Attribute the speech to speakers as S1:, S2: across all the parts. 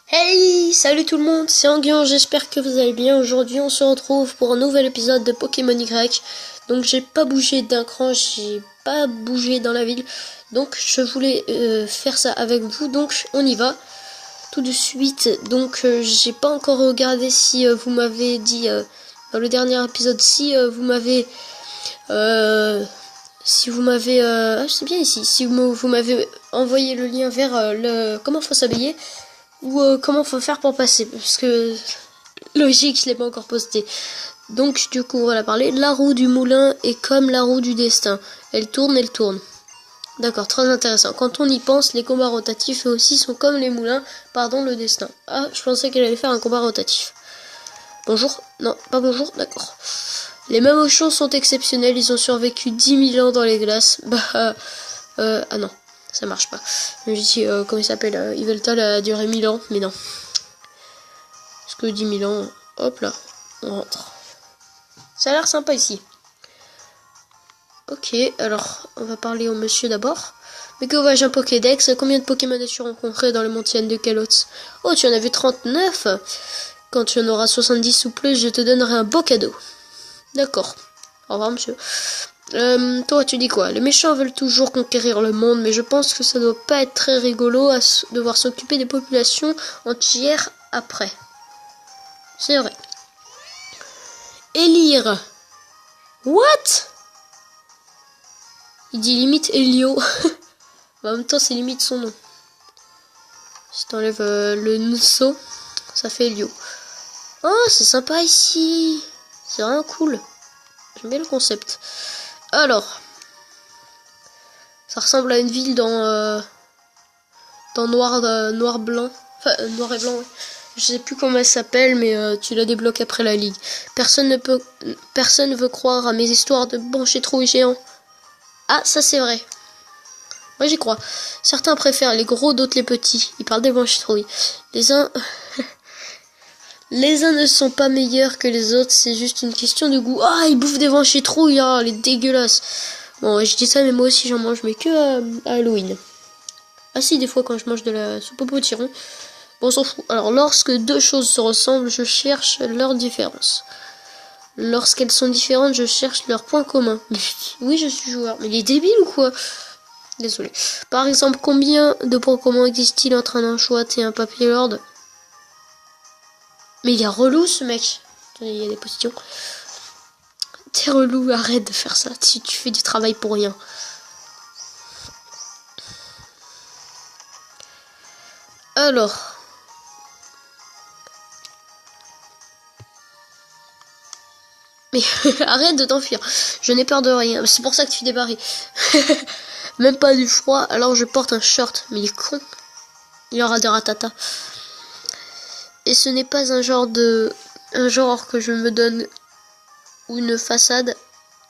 S1: Hey, salut tout le monde, c'est Anguien, j'espère que vous allez bien. Aujourd'hui on se retrouve pour un nouvel épisode de Pokémon Y. Donc j'ai pas bougé d'un cran, j'ai pas bougé dans la ville. Donc je voulais faire ça avec vous, donc on y va tout de suite. Donc j'ai pas encore regardé si vous m'avez dit dans le dernier épisode vous m'avez c'est bien ici, si vous m'avez envoyé le lien vers le comment faut s'habiller ou comment faut faire pour passer, parce que logique, je l'ai pas encore posté. Donc du coup on va parler. La roue du moulin est comme la roue du destin, elle tourne, elle tourne. D'accord, très intéressant. Quand on y pense, les combats rotatifs aussi sont comme les moulins, pardon, le destin. Ah, je pensais qu'elle allait faire un combat rotatif. Bonjour, non, pas bonjour, d'accord. Les Mamochons sont exceptionnels, ils ont survécu 10 000 ans dans les glaces. Ah non, ça marche pas. Je me dis, comment il s'appelle, Yveltal a duré 1000 ans, mais non. Parce que 10 000 ans, hop là, on rentre. Ça a l'air sympa ici. Ok, alors, on va parler au monsieur d'abord. Mais que vois-je un Pokédex? Combien de Pokémon as-tu rencontré dans le montagne de Kalots? Oh, tu en as vu 39? Quand tu en auras 70 ou plus, je te donnerai un beau cadeau. D'accord. Au revoir, monsieur. Toi, tu dis quoi? Les méchants veulent toujours conquérir le monde, mais je pense que ça doit pas être très rigolo à devoir s'occuper des populations entières après. C'est vrai. Élire. What? Il dit limite Elio. En même temps, c'est limite son nom. Si t'enlèves le Nusso, ça fait Elio. Oh, c'est sympa ici. C'est vraiment cool. J'aime bien le concept. Alors, ça ressemble à une ville dans noir blanc. Enfin, noir et blanc, ouais. Je sais plus comment elle s'appelle, mais tu la débloques après la ligue. Personne ne veut croire à mes histoires de Banchetrouille géant. Ah, ça c'est vrai. Moi j'y crois. Certains préfèrent les gros, d'autres les petits. Ils parlent des Banchetrouilles. Les uns ne sont pas meilleurs que les autres, c'est juste une question de goût. Ah, ils bouffent des Banchetrouilles, ah, les dégueulasses. Bon, je dis ça, mais moi aussi j'en mange, mais que à Halloween. Ah si, des fois quand je mange de la soupe au potiron. Bon, on s'en fout. Alors, lorsque deux choses se ressemblent, je cherche leur différence. Lorsqu'elles sont différentes, je cherche leurs points communs. Oui, je suis joueur. Mais il est débile ou quoi? Désolé. Par exemple, combien de points communs existe-t-il entre un anchoate et un papillard? Mais il est relou ce mec. Il y a des positions. T'es relou, arrête de faire ça. Tu fais du travail pour rien. Alors. Mais arrête de t'enfuir. Je n'ai peur de rien. C'est pour ça que tu débarrais. Même pas du froid, alors je porte un short. Mais il est con. Il aura de ratata. Et ce n'est pas un genre que je me donne ou une façade.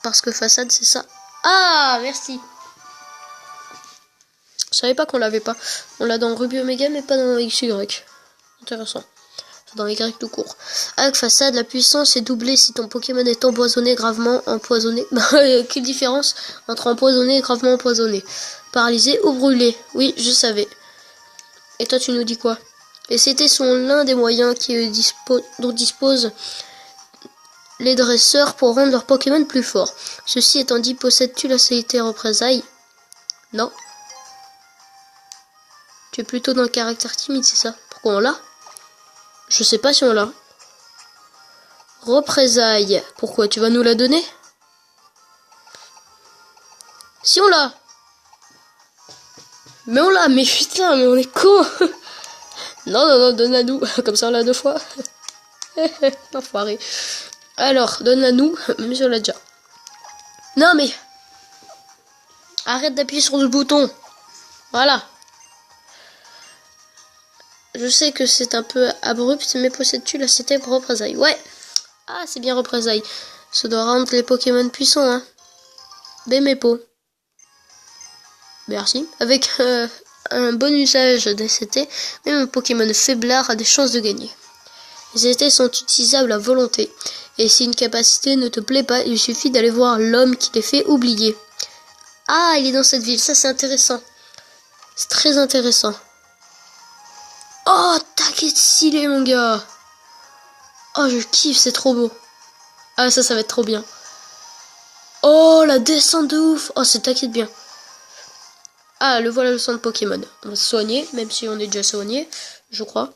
S1: Parce que façade, c'est ça. Ah, merci. Je savais pas qu'on l'avait pas. On l'a dans Ruby Omega, mais pas dans XY. Intéressant. Dans Y tout court. Avec façade, la puissance est doublée si ton Pokémon est empoisonné, gravement empoisonné. Quelle différence entre empoisonné et gravement empoisonné? Paralysé ou brûlé? Oui, je savais. Et toi, tu nous dis quoi? Les CT sont l'un des moyens dont disposent les dresseurs pour rendre leurs Pokémon plus forts. Ceci étant dit, possèdes-tu la CT représailles? Non. Tu es plutôt dans le caractère timide, c'est ça? Pourquoi on l'a? Je sais pas si on l'a. Représailles. Pourquoi? Tu vas nous la donner? Si on l'a. Mais on l'a. Mais putain, mais on est con. Non, donne-la nous. Comme ça on l'a deux fois. L'enfoiré. Alors, donne-la nous. Même si on l'a déjà. Non mais. Arrête d'appuyer sur le bouton. Voilà. Je sais que c'est un peu abrupt, mais possèdes-tu la CT représailles? Ouais. Ah, c'est bien représailles. Ça doit rendre les Pokémon puissants, hein. Bémépo. Merci. Avec un bon usage des CT, même un Pokémon faiblard a des chances de gagner. Les CT sont utilisables à volonté. Et si une capacité ne te plaît pas, il suffit d'aller voir l'homme qui les fait oublier. Ah, il est dans cette ville. Ça, c'est intéressant. C'est très intéressant. Oh, tac. qu'est-ce stylé, mon gars. Oh, je kiffe, c'est trop beau. Ah, ça va être trop bien. Oh, la descente de ouf. Oh, c'est taquet de bien. Ah, le voilà le centre Pokémon. On va se soigner, même si on est déjà soigné, je crois.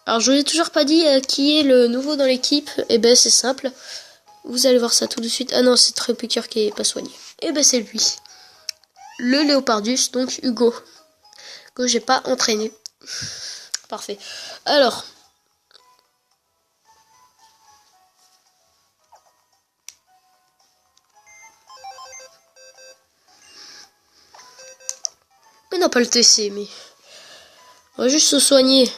S1: Alors, je vous ai toujours pas dit qui est le nouveau dans l'équipe. Eh ben, c'est simple. Vous allez voir ça tout de suite. Ah non, c'est Trépiqueur qui est pas soigné. Eh ben, c'est lui. Le Léopardus, donc Hugo. Que j'ai pas entraîné. Parfait. Alors. Mais non, pas le TC, mais... On va juste se soigner.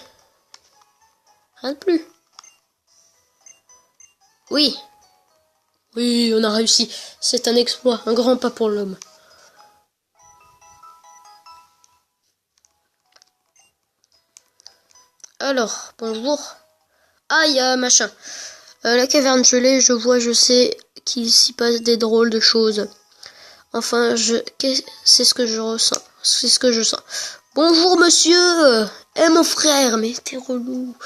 S1: Rien de plus. Oui. Oui, on a réussi. C'est un exploit, un grand pas pour l'homme. Alors, bonjour. Ah, il y a machin. La caverne gelée, je sais qu'il s'y passe des drôles de choses. Enfin, c'est ce que je ressens. C'est ce que je sens. Bonjour, monsieur. Eh, mon frère, mais t'es relou.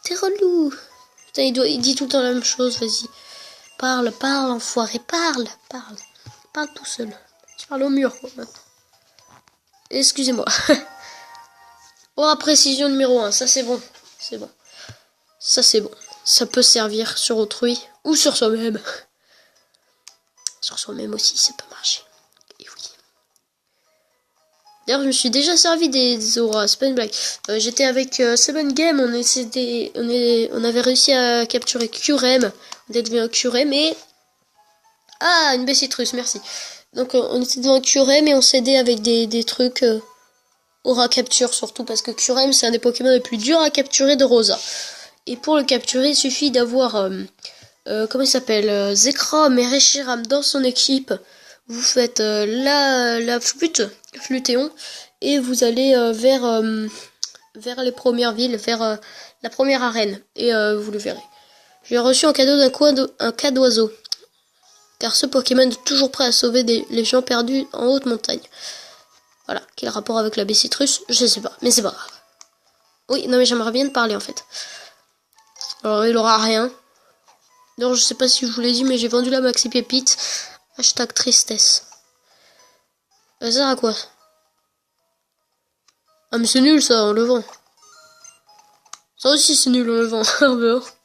S1: T'es relou. Putain, il dit tout le temps la même chose, vas-y. Parle, enfoiré, parle. Parle tout seul. Tu parles au mur, quoi, maintenant. Excusez-moi. Oh, précision numéro 1, ça c'est bon. C'est bon. Ça c'est bon. Ça peut servir sur autrui ou sur soi-même. Sur soi-même aussi, ça peut marcher. Et oui. D'ailleurs, je me suis déjà servi des auras, c'est pas une blague. J'étais avec Seven Game, on avait réussi à capturer Curem. On était devenu un Curem et... Ah, une Bessitrus, merci. Donc on était devant un Curem et on s'aidait avec des trucs aura capture, surtout parce que Curem c'est un des Pokémon les plus durs à capturer de Rosa. Et pour le capturer, il suffit d'avoir... comment il s'appelle Zekrom et Reshiram dans son équipe. Vous faites la flûte, Flutéon, et vous allez vers les premières villes, vers la première arène, et vous le verrez. J'ai reçu en cadeau un cas d'oiseau, car ce Pokémon est toujours prêt à sauver les gens perdus en haute montagne. Voilà, quel rapport avec la Bessitrus, je sais pas, mais c'est pas grave. Oui, non mais j'aimerais bien te parler en fait. Alors il aura rien. Non, je sais pas si je vous l'ai dit, mais j'ai vendu la Maxi Pépite. Hashtag tristesse. Ça sert à quoi? Ah mais c'est nul ça, on le vend. Ça aussi c'est nul, on le vend.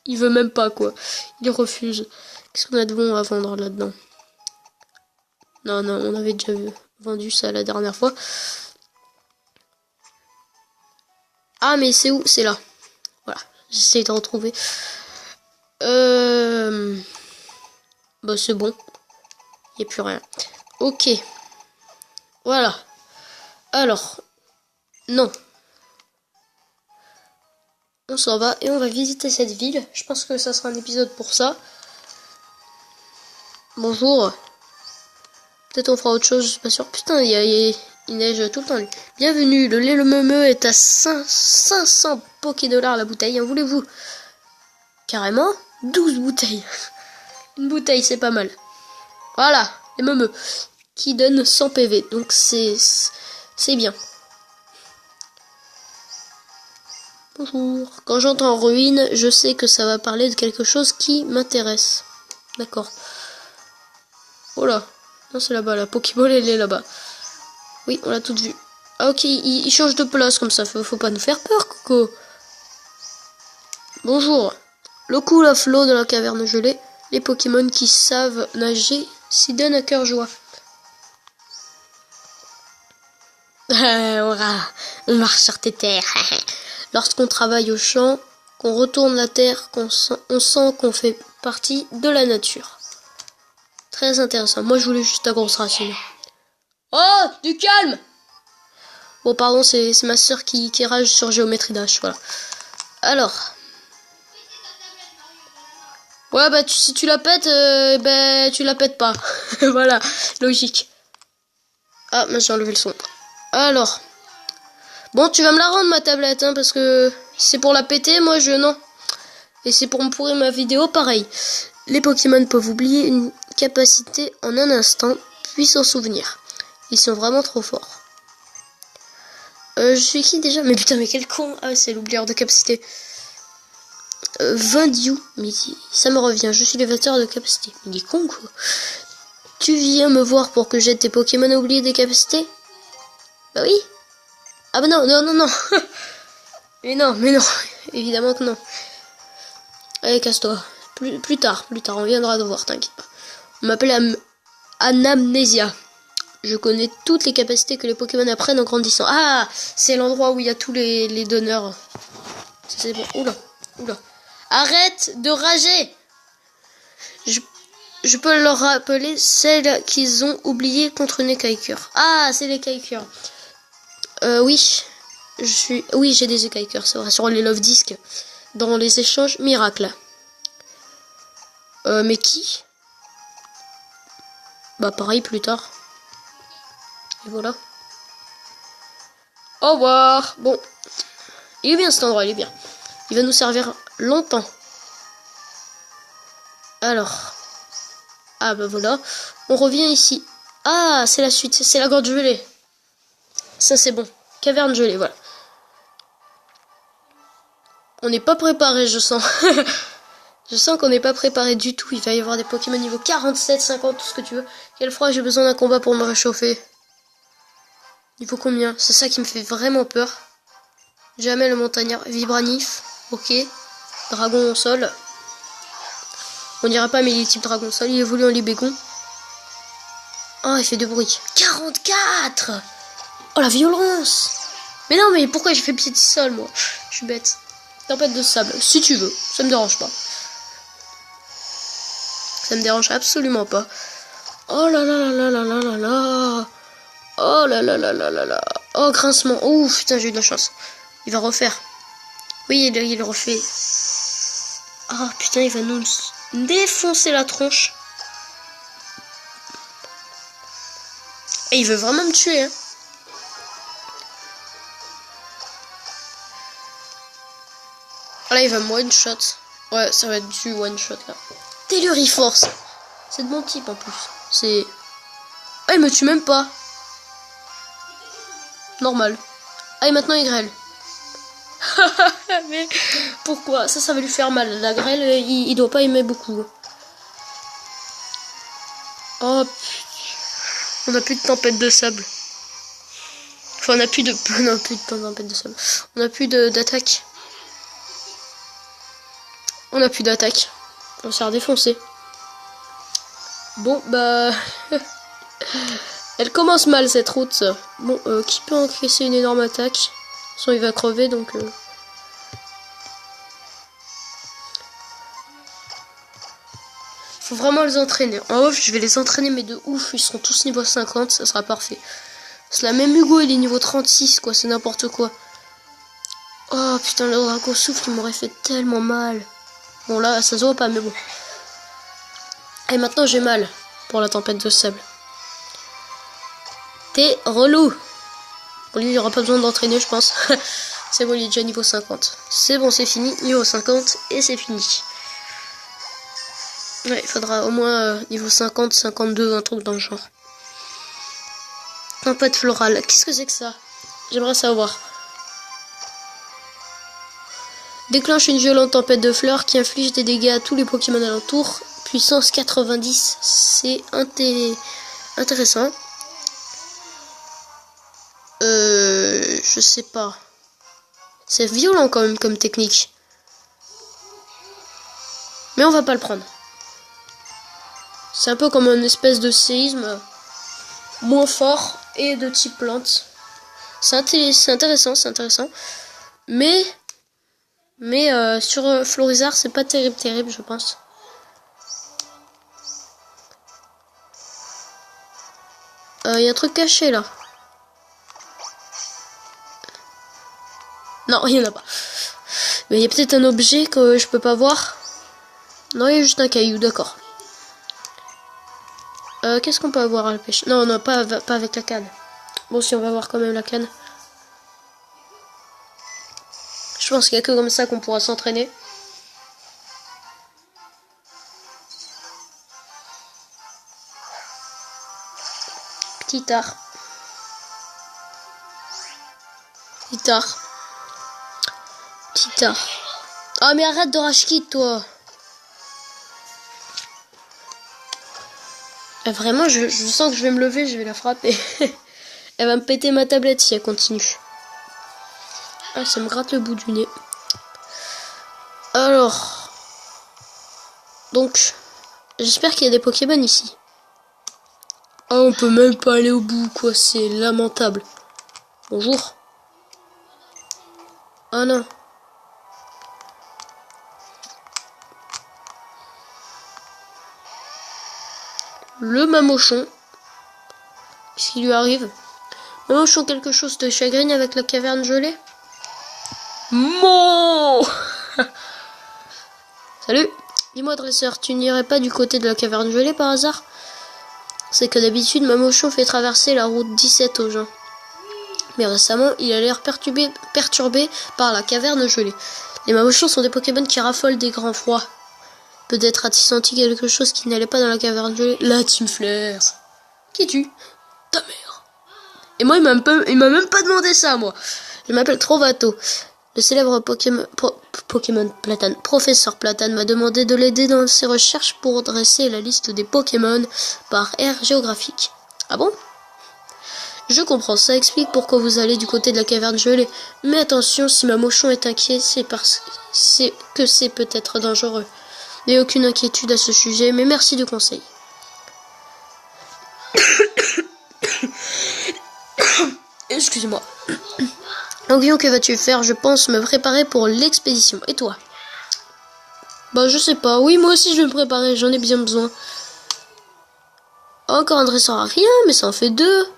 S1: Il veut même pas quoi. Il refuse. Qu'est-ce qu'on a de bon à vendre là-dedans? Non, on avait déjà vendu ça la dernière fois. Ah mais c'est où? C'est là. Voilà, j'essaie de retrouver. Bah c'est bon. Il n'y a plus rien. Ok. Voilà. Alors. Non. On s'en va et on va visiter cette ville. Je pense que ça sera un épisode pour ça. Bonjour. Peut-être on fera autre chose, je suis pas sûr. Putain, il neige tout le temps. Lui. Bienvenue, le lait le meumeu est à 500 Pokédollars la bouteille. En voulez-vous? Carrément 12 bouteilles. Une bouteille, c'est pas mal. Voilà, les meumeux. Qui donne 100 PV. Donc c'est bien. Bonjour. Quand j'entends ruine, je sais que ça va parler de quelque chose qui m'intéresse. D'accord. Oh là. Non, c'est là-bas. La Pokéball, elle est là-bas. Oui, on l'a toute vue. Ah, ok, il change de place comme ça. Faut pas nous faire peur, Coco. Bonjour. Le cool à flot de la caverne gelée. Les Pokémon qui savent nager s'y donnent à cœur joie. On marche sur tes terres. Lorsqu'on travaille au champ, qu'on retourne la terre, on sent qu'on fait partie de la nature. Très intéressant. Moi, je voulais juste ta grosse racine. Oh, du calme! Bon, pardon, c'est ma soeur qui rage sur Géométrie Dash, voilà. Alors. Ouais, bah, si tu la pètes, tu la pètes pas. Voilà, logique. Ah, mais j'ai enlevé le son. Alors. Bon, tu vas me la rendre, ma tablette, hein, parce que c'est pour la péter, moi, non. Et c'est pour me pourrir ma vidéo, pareil. Les Pokémon peuvent oublier une capacité en un instant, puis s'en souvenir. Ils sont vraiment trop forts. Je suis qui déjà? Mais putain, mais quel con! Ah, c'est l'oublieur de capacité. Vendiu, mais ça me revient, je suis l'élévateur de capacité. Il est con, quoi. Tu viens me voir pour que j'aide tes Pokémon à oublier des capacités? Bah oui. Ah bah non, non, non, non. mais non, évidemment que non. Allez, casse-toi. Plus tard, on viendra te voir, t'inquiète pas. On m'appelle Anamnesia. Je connais toutes les capacités que les Pokémon apprennent en grandissant. Ah, c'est l'endroit où il y a tous les donneurs. C'est bon. Oula, oula. Arrête de rager! Je peux leur rappeler celles qu'ils ont oubliées contre les Kaikurs. Ah, c'est les Kaikurs. Oui. Oui, j'ai des Kaikurs, c'est vrai, sur les Love Disc. Dans les échanges miracles. Mais qui? Bah, pareil, plus tard. Et voilà. Au revoir. Bon. Il est bien cet endroit, il est bien. Il va nous servir longtemps. Alors. Ah bah voilà. On revient ici. Ah, c'est la suite. C'est la grotte gelée. Ça, c'est bon. Caverne gelée, voilà. On n'est pas préparé, je sens. Je sens qu'on n'est pas préparé du tout. Il va y avoir des Pokémon niveau 47, 50, tout ce que tu veux. Quelle fois j'ai besoin d'un combat pour me réchauffer? Niveau combien? C'est ça qui me fait vraiment peur. Jamais le montagnard. Vibranif. Ok. Dragon au sol. On dirait pas, mais il est type dragon au sol. Il évolue en libégon. Oh, il fait de bruit. 44! Oh, la violence! Mais non, mais pourquoi j'ai fait pied de sol, moi? Je suis bête. Tempête de sable. Si tu veux. Ça me dérange pas. Ça me dérange absolument pas. Oh là là là là là là là. Oh là là là là là là. Oh, grincement. Oh, putain, j'ai eu de la chance. Il va refaire. Oui, il refait. Oh, putain, il va nous défoncer la tronche. Et il veut vraiment me tuer, hein. Ah là, il va me one-shot. Ouais, ça va être du one-shot, là. Telluriforce. C'est de mon type, en plus. C'est... Ah, il me tue même pas. Normal. Ah, et maintenant, il grêle. Mais pourquoi? Ça va lui faire mal. La grêle, il doit pas aimer beaucoup. Oh, on a plus de tempête de sable. Enfin, on a plus de... Non, plus de tempête de sable. On a plus d'attaque. On a plus d'attaque. On s'est redéfoncé. Bon, bah... Elle commence mal, cette route. Bon, qui peut encaisser une énorme attaque? Sinon, il va crever, donc... Faut vraiment les entraîner. En off, je vais les entraîner, mais de ouf. Ils seront tous niveau 50, ça sera parfait. C'est la même Hugo, il est niveau 36, quoi. C'est n'importe quoi. Oh, putain, le dragon souffle, il m'aurait fait tellement mal. Bon, là, ça se voit pas, mais bon. Et maintenant, j'ai mal pour la tempête de sable. T'es relou. Bon, lui, il aura pas besoin d'entraîner, je pense. C'est bon, il est déjà niveau 50. C'est bon, c'est fini. Niveau 50, et c'est fini. Ouais, il faudra au moins niveau 50, 52, un truc dans le genre. Tempête florale. Qu'est-ce que c'est que ça? J'aimerais savoir. Déclenche une violente tempête de fleurs qui inflige des dégâts à tous les Pokémon alentours. Puissance 90. C'est intéressant. Je sais pas. C'est violent quand même comme technique. Mais on va pas le prendre. C'est un peu comme une espèce de séisme moins fort et de type plante. C'est intéressant, c'est intéressant. Mais sur Florizard, c'est pas terrible, je pense. Il y a un truc caché là. Non, il y en a pas. Mais il y a peut-être un objet que je peux pas voir. Non, il y a juste un caillou, d'accord. Qu'est-ce qu'on peut avoir à la pêche? Non, non, pas avec la canne. Bon, si on va voir quand même la canne. Je pense qu'il y a que comme ça qu'on pourra s'entraîner. Petit art. tard. Petit tard. Ah mais arrête de rage quit toi. Vraiment je sens que je vais me lever, je vais la frapper. Elle va me péter ma tablette si elle continue. Ah ça me gratte le bout du nez. Alors. Donc. J'espère qu'il y a des Pokémon ici. Ah on peut même pas aller au bout quoi, c'est lamentable. Bonjour. Ah non. Le Mamochon. Qu'est-ce qui lui arrive? Mamochon, quelque chose te chagrine avec la caverne gelée? Mon Salut. Dis-moi dresseur, tu n'irais pas du côté de la caverne gelée par hasard? C'est que d'habitude Mamochon fait traverser la route 17 aux gens. Mais récemment, il a l'air perturbé par la caverne gelée. Les Mamochons sont des Pokémon qui raffolent des grands froids. Peut-être a-t-il senti quelque chose qui n'allait pas dans la caverne gelée. La Team Flare. Qui es-tu? Ta mère. Et moi, il m'a même pas demandé ça, moi. Je m'appelle Trovato. Le célèbre Pokémon Platane, professeur Platane, m'a demandé de l'aider dans ses recherches pour dresser la liste des Pokémon par aire géographique. Ah bon? Je comprends, ça explique pourquoi vous allez du côté de la caverne gelée. Mais attention, si Mamochon est inquiet, c'est parce que c'est peut-être dangereux. N'ayez aucune inquiétude à ce sujet, mais merci du conseil. Excusez-moi. Anguillon, que vas-tu faire? Je pense me préparer pour l'expédition. Et toi? Bah je sais pas. Oui, moi aussi je vais me préparer, j'en ai bien besoin. Encore un dresseur à rien, mais ça en fait 2.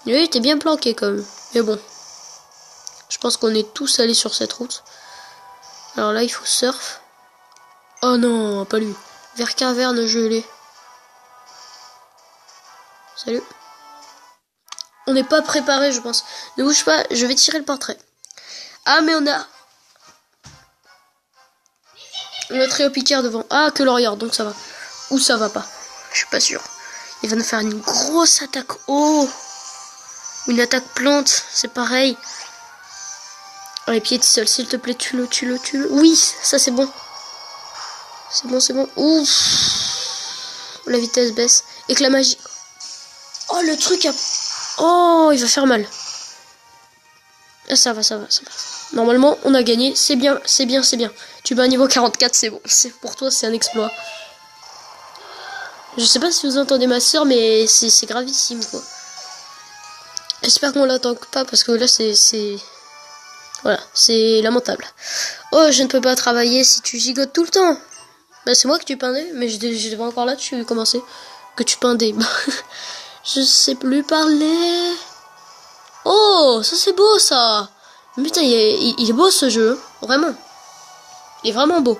S1: Oui, t'es bien planqué quand même. Mais bon. Je pense qu'on est tous allés sur cette route. Alors là, il faut surf. Oh non, pas lui. Vers caverne gelée. Salut. On n'est pas préparé, je pense. Ne bouge pas, je vais tirer le portrait. Ah, mais on a Tréopicaire devant. Ah, que l'Orior, donc ça va. Ou ça va pas. Je suis pas sûr. Il va nous faire une grosse attaque eau. Une attaque plante, c'est pareil. Allez, Piétisol, s'il te plaît, tue-le. Oui, ça c'est bon. C'est bon. Ouf. La vitesse baisse. Éclat magie. Oh, le truc a... Oh, il va faire mal. Ah, ça va. Normalement, on a gagné. C'est bien. Tu bats un niveau 44, c'est bon. Pour toi, c'est un exploit. Je sais pas si vous entendez ma soeur, mais c'est gravissime, quoi. J'espère qu'on l'entend pas, parce que là, c'est... Voilà, c'est lamentable. Oh, je ne peux pas travailler si tu gigotes tout le temps. Bah, c'est moi que tu peindais, mais j'étais pas encore là, tu commençais. Que tu peindais. Je sais plus parler. Oh, ça c'est beau, ça. Putain, il est beau ce jeu, vraiment. Il est vraiment beau.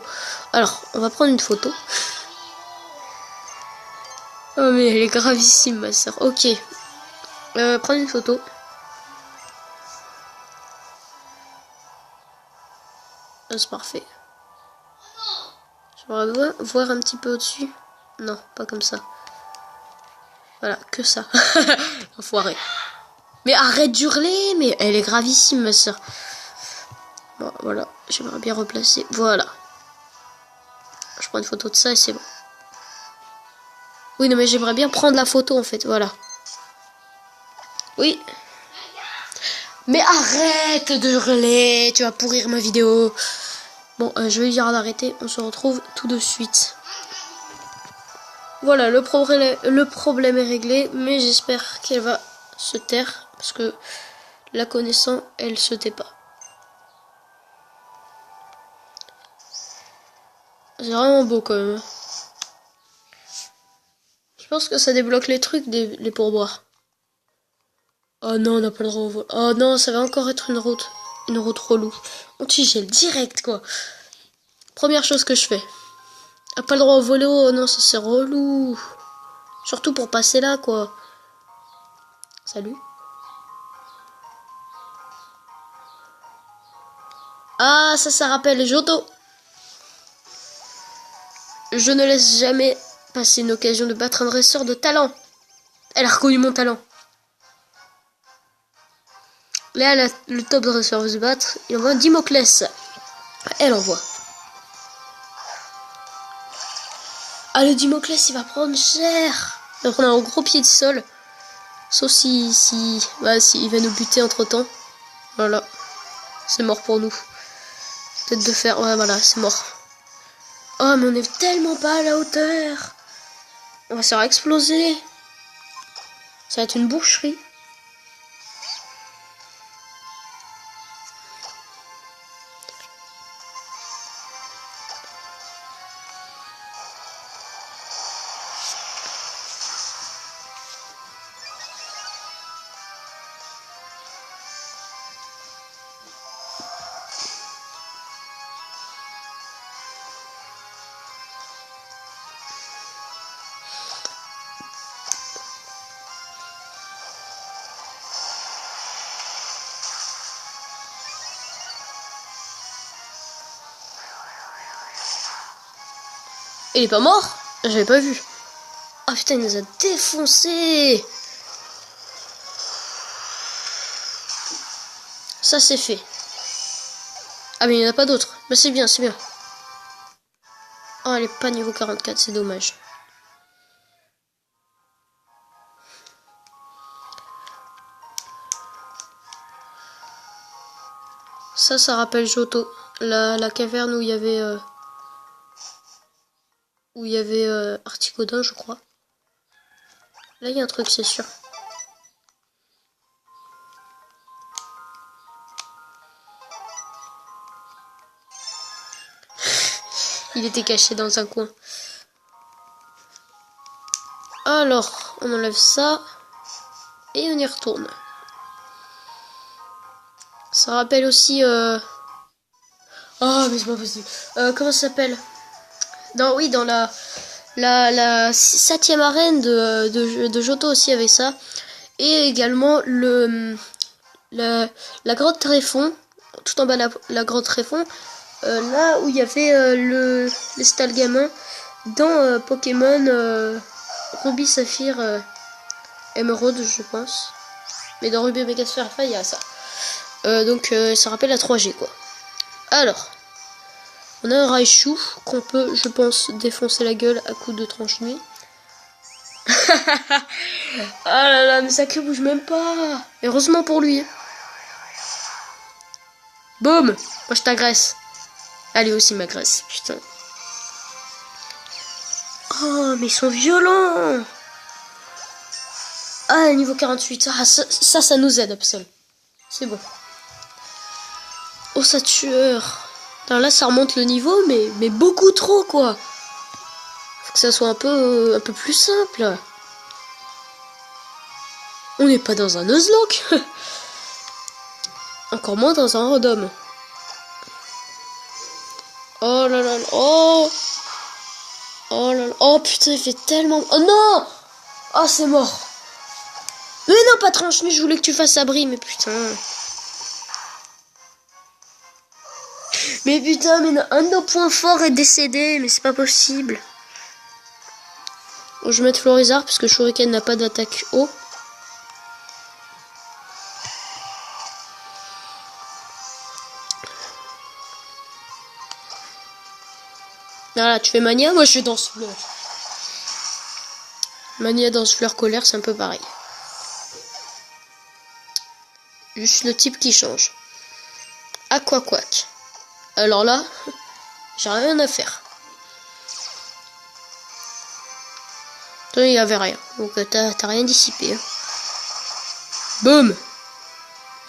S1: Alors, on va prendre une photo. Oh, mais elle est gravissime, ma soeur. Ok. Prendre une photo. Ah, c'est parfait. J'aimerais voir un petit peu au-dessus. Non, pas comme ça. Voilà, que ça. Enfoiré. Mais arrête d'hurler, mais elle est gravissime, ma soeur. Bon, voilà, j'aimerais bien replacer. Voilà. Je prends une photo de ça et c'est bon. Oui, non, mais j'aimerais bien prendre la photo, en fait, voilà. Oui. Mais arrête de hurler, tu vas pourrir ma vidéo. Bon, je vais lui dire d'arrêter, on se retrouve tout de suite. Voilà, le problème est réglé, mais j'espère qu'elle va se taire, parce que la connaissant, elle se tait pas. C'est vraiment beau quand même. Je pense que ça débloque les trucs, les pourboires. Oh non, on n'a pas le droit au vol. Oh non, ça va encore être une route relou. On tigèle direct, quoi. Première chose que je fais. Ah, pas le droit au voler, oh non, ça c'est relou. Surtout pour passer là, quoi. Salut. Ah, ça rappelle les Johto. Je ne laisse jamais passer une occasion de battre un dresseur de talent. Elle a reconnu mon talent. Là, le top dresseur veut se battre. Il envoie Dimoclès. Elle envoie. Ah, le Dimoclès, il va prendre cher. Il va prendre un gros pied de sol. Sauf si il va nous buter entre temps. Voilà. C'est mort pour nous. Peut-être de faire. Ouais, voilà, c'est mort. Oh, mais on est tellement pas à la hauteur. On va se faire exploser. Ça va être une boucherie. Il est pas mort? J'avais pas vu. Ah putain, il nous a défoncé. Ça c'est fait. Ah mais il n'y en a pas d'autres. Mais c'est bien, c'est bien. Oh, elle est pas niveau 44, c'est dommage. Ça rappelle Johto. La caverne où il y avait... Articodin, je crois. Là, il y a un truc, c'est sûr. Il était caché dans un coin. Alors, on enlève ça. Et on y retourne. Ça rappelle aussi... Oh, mais c'est pas possible. Comment ça s'appelle? Oui, dans la 7e arène de Johto aussi avait ça. Et également la grotte Tréfond. Tout en bas la grotte Tréfond. Là où il y avait les Stalgamins dans Pokémon Ruby Saphir Émeraude, je pense. Mais dans Ruby Omega Sphère Alpha, il y a ça. Donc ça rappelle la 3G quoi. Alors, on a un Raichu qu'on peut, je pense, défoncer la gueule à coups de tranche nuit. Ah là là, mais ça ne bouge même pas. Heureusement pour lui. Boum. Moi je t'agresse. Allez aussi m'agresse, putain. Oh, mais ils sont violents. Ah, niveau 48. Ah, ça nous aide, Absol. C'est bon. Oh, ça tueur. Alors là, ça remonte le niveau, mais beaucoup trop, quoi. Faut que ça soit un peu plus simple. On n'est pas dans un Nuzlocke. Encore moins dans un Rodom. Oh là là là. Oh. Oh là là. Oh putain, il fait tellement... Oh non. Oh, c'est mort. Mais non, pas tranche, mais je voulais que tu fasses abri, mais putain. Mais putain, mais un de nos points forts est décédé, mais c'est pas possible. Bon, je vais mettre Florizard parce que Shuriken n'a pas d'attaque haut. Voilà, tu fais Mania, moi je fais Danse Fleur. Mania, Danse Fleur, Colère, c'est un peu pareil. Juste le type qui change. Aquaquack. Alors là, j'ai rien à faire. Toi, il y avait rien. Donc t'as rien dissipé. Hein. Boum.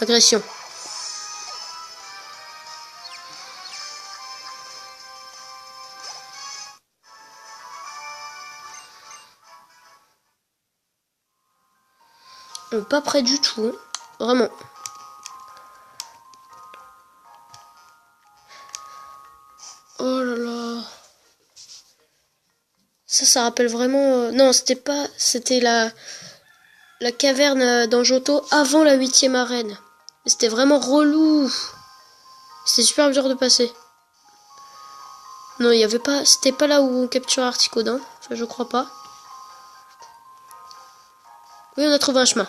S1: Agression. Pas près du tout. Hein. Vraiment. Oh là là. Ça rappelle vraiment... Non, c'était pas... C'était la caverne dans Johto avant la 8e arène. C'était vraiment relou. C'était super dur de passer. Non, il y avait pas... C'était pas là où on capturait Articodin. Enfin, je crois pas. Oui, on a trouvé un chemin.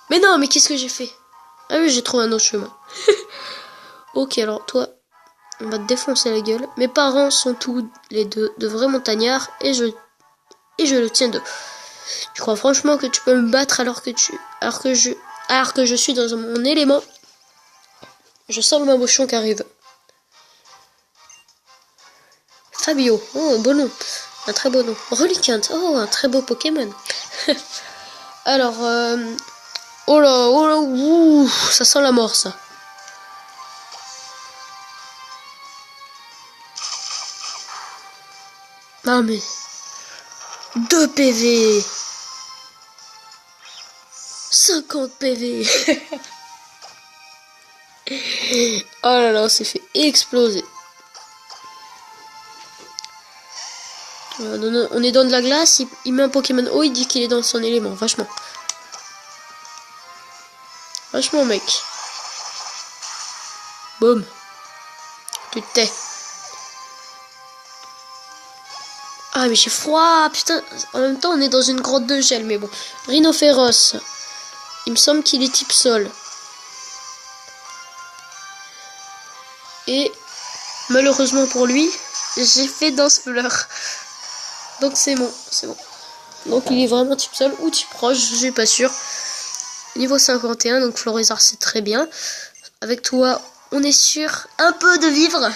S1: Mais non, mais qu'est-ce que j'ai fait? Ah oui, j'ai trouvé un autre chemin. Ok, alors toi, on va te défoncer la gueule. Mes parents sont tous les deux de vrais montagnards et je le tiens d'eux. Tu crois franchement que tu peux me battre alors que je suis dans mon élément? Je sens le mabochon qui arrive. Fabio, oh, un beau nom. Un très beau nom. Reliquinte, oh, un très beau Pokémon. Alors, oh là, ouh, ça sent la mort, ça. Ah, mais... 2 PV 50 PV. Oh là là, on s'est fait exploser. Non, on est dans de la glace, il met un Pokémon haut, il dit qu'il est dans son élément, vachement. Vachement, mec. Boum. Tu te tais. Ah, mais j'ai froid, putain. En même temps, on est dans une grotte de gel, mais bon. Rhinophéros. Il me semble qu'il est type sol. Et, malheureusement pour lui, j'ai fait danse fleur. Donc c'est bon, c'est bon. Donc il est vraiment type sol ou type roche, je suis pas sûr. Niveau 51, donc Florizard c'est très bien. Avec toi, on est sûr un peu de vivre.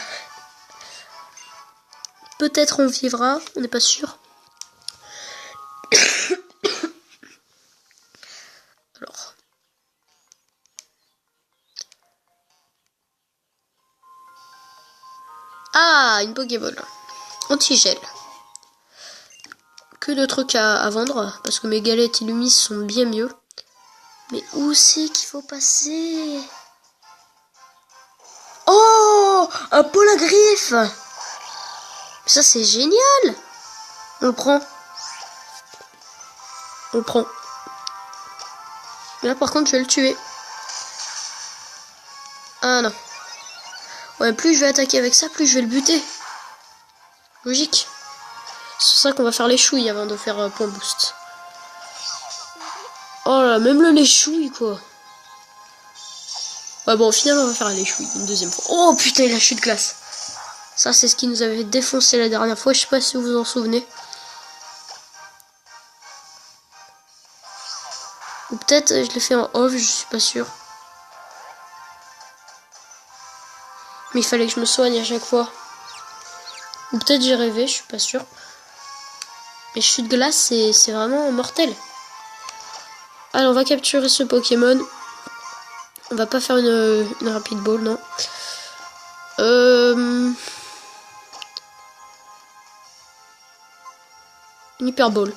S1: Peut-être on vivra, on n'est pas sûr. Alors. Ah, une Pokéball. Anti-gel. Que de trucs à vendre, parce que mes galettes Illumis sont bien mieux. Mais où c'est qu'il faut passer? Oh, un Polagriffe. Ça c'est génial. On le prend. On le prend. Mais là par contre je vais le tuer. Ah non. Ouais, plus je vais attaquer avec ça, plus je vais le buter. Logique. C'est pour ça qu'on va faire les chouilles avant de faire point boost. Oh là, même le léchouille quoi. Ouais bon, au final on va faire les chouilles une deuxième fois. Oh putain, il a chute de glace. Ça c'est ce qui nous avait défoncé la dernière fois, je sais pas si vous vous en souvenez. Ou peut-être je l'ai fait en off, je suis pas sûr. Mais il fallait que je me soigne à chaque fois. Ou peut-être j'ai rêvé, je suis pas sûr. Mais chute de glace c'est vraiment mortel. Allez, on va capturer ce Pokémon. On va pas faire une rapid ball, non. Une hyper ball.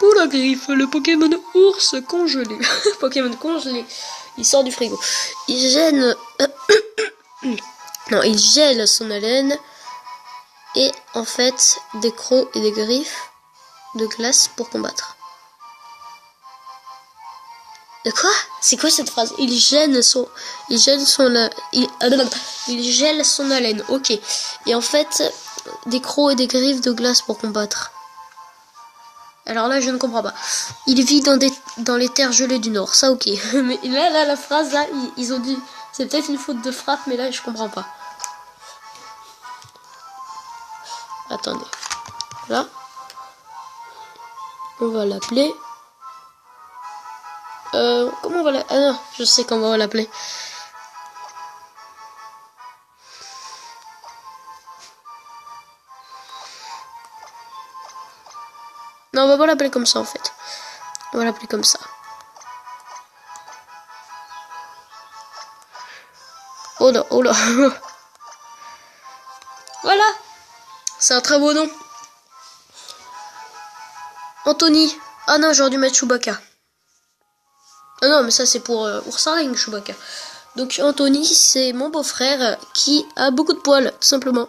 S1: Polagriffe, le Pokémon ours congelé. Pokémon congelé. Il sort du frigo. Il gêne... non, il gèle son haleine. Et en fait, des crocs et des griffes de glace pour combattre. De quoi? C'est quoi cette phrase? Il gèle son haleine. Ok. Et en fait, des crocs et des griffes de glace pour combattre. Alors là, je ne comprends pas. Il vit dans les terres gelées du Nord. Ça, ok. Mais là, la phrase, là, ils ont dit... C'est peut-être une faute de frappe, mais là, je comprends pas. Attendez. Là. On va l'appeler... comment on va l'appeler? Ah non, je sais comment on va l'appeler. Non, on va pas l'appeler comme ça, en fait. On va l'appeler comme ça. Oh là, oh là. Voilà. C'est un très beau nom. Anthony. Ah non, j'aurais dû mettre Chewbacca. Ah non, mais ça c'est pour Oursaring, Chewbacca. Donc Anthony, c'est mon beau-frère qui a beaucoup de poils, tout simplement.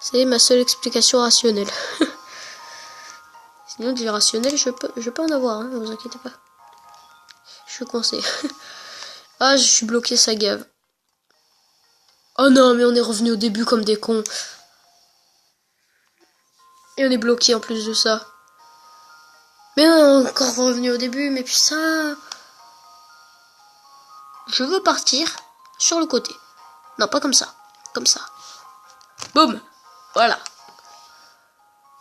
S1: C'est ma seule explication rationnelle. Sinon, du rationnel, je peux en avoir, hein, ne vous inquiétez pas. Je suis coincé. Ah, je suis bloqué, ça gave. Oh non, mais on est revenu au début comme des cons. Et on est bloqué en plus de ça. Mais on est encore revenu au début, mais puis ça... Je veux partir sur le côté. Non, pas comme ça. Comme ça. Boum. Voilà.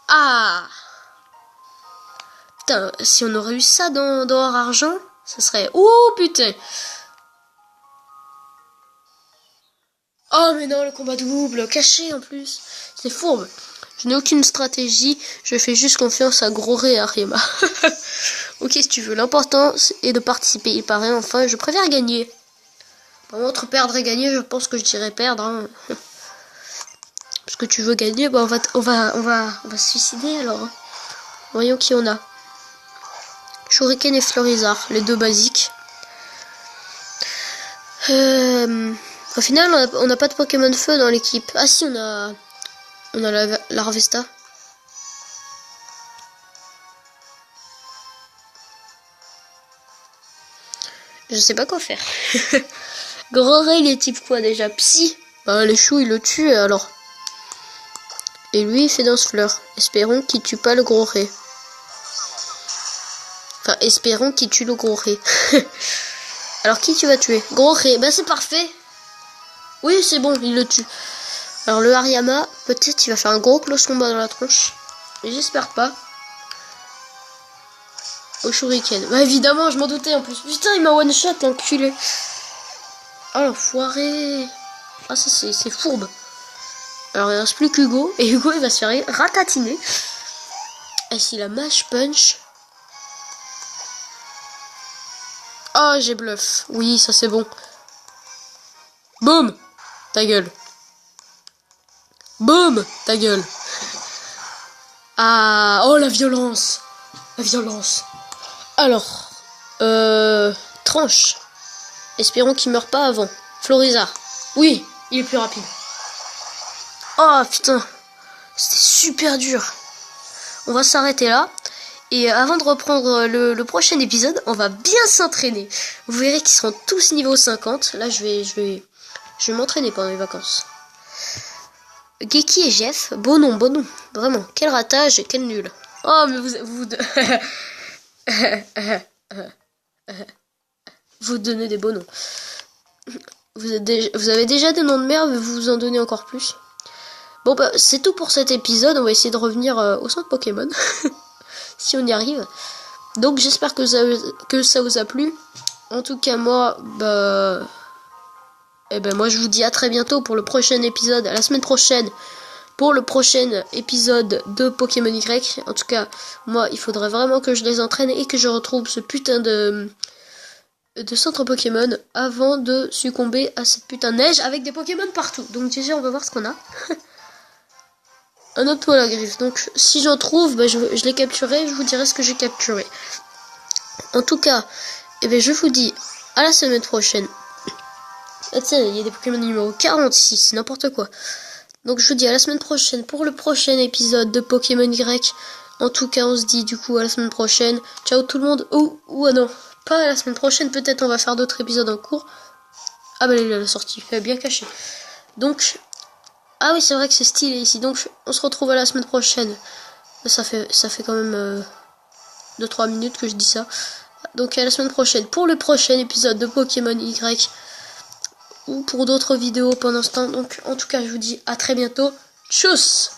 S1: Ah. Putain, si on aurait eu ça dans Or Argent, ça serait... Oh putain. Oh mais non, le combat double, caché en plus. C'est fourbe. Je n'ai aucune stratégie, je fais juste confiance à Groré et à Arima. Ok, si tu veux, l'important est de participer. Il paraît enfin, je préfère gagner. Entre perdre et gagner, je pense que je dirais perdre. Hein. Parce que tu veux gagner, bah on va se suicider alors. Hein. Voyons qui on a. Shuriken et Florizard, les deux basiques. Au final, on n'a pas de Pokémon Feu dans l'équipe. Ah si, on a l'Harvesta. Je sais pas quoi faire. Groré, il est type quoi déjà? Psy. Bah, les choux, il le tue alors. Et lui, il fait Danse-Fleur. Espérons qu'il tue pas le Groré. Enfin, espérons qu'il tue le Groré. Alors, qui tu vas tuer? Groré. Bah, c'est parfait. Oui, c'est bon, il le tue. Alors, le Hariyama, peut-être il va faire un gros close combat dans la tronche. Mais j'espère pas. Au Shuriken. Bah, évidemment, je m'en doutais en plus. Putain, il m'a one-shot, l'enculé. Oh, l'enfoiré. Ah, ça, c'est fourbe. Alors, il reste plus qu'Hugo. Et Hugo, il va se faire ratatiner. Et s'il a Mash Punch... Oh, j'ai bluff. Oui, ça, c'est bon. Boum. Ta gueule. Boum. Ta gueule. Ah, oh, la violence. La violence. Alors, tranche. Espérons qu'il meurt pas avant. Florizard. Oui, il est plus rapide. Oh putain, c'était super dur. On va s'arrêter là. Et avant de reprendre le prochain épisode, on va bien s'entraîner. Vous verrez qu'ils seront tous niveau 50. Là, je vais m'entraîner pendant les vacances. Geki et Jeff, beau nom. Vraiment, quel ratage et quel nul. Oh, mais vous vous donnez des beaux noms. Vous avez déjà des noms de merde, mais vous vous en donnez encore plus. Bon, bah, c'est tout pour cet épisode. On va essayer de revenir au centre Pokémon. Si on y arrive. Donc, j'espère que ça vous a plu. En tout cas, moi, bah... Eh ben, moi, je vous dis à très bientôt pour le prochain épisode. À la semaine prochaine. Pour le prochain épisode de Pokémon Y. En tout cas, moi, il faudrait vraiment que je les entraîne et que je retrouve ce putain de centre Pokémon avant de succomber à cette putain de neige avec des Pokémon partout. Donc déjà, on va voir ce qu'on a. Un autre poil à griffe. Donc, si j'en trouve, bah, je l'ai capturé. Je vous dirai ce que j'ai capturé. En tout cas, eh ben, je vous dis à la semaine prochaine. Ah, tiens, il y a des Pokémon numéro 46. C'est n'importe quoi. Donc, je vous dis à la semaine prochaine pour le prochain épisode de Pokémon Y. En tout cas, on se dit du coup à la semaine prochaine. Ciao tout le monde. Ou ah non, pas la semaine prochaine. Peut-être on va faire d'autres épisodes en cours. Ah bah il a la sortie, bien caché. Donc, ah oui c'est vrai que c'est stylé ici. Donc on se retrouve à la semaine prochaine. Ça fait quand même 2-3 minutes que je dis ça. Donc à la semaine prochaine pour le prochain épisode de Pokémon Y. Ou pour d'autres vidéos pendant ce temps. Donc en tout cas je vous dis à très bientôt. Tchuss!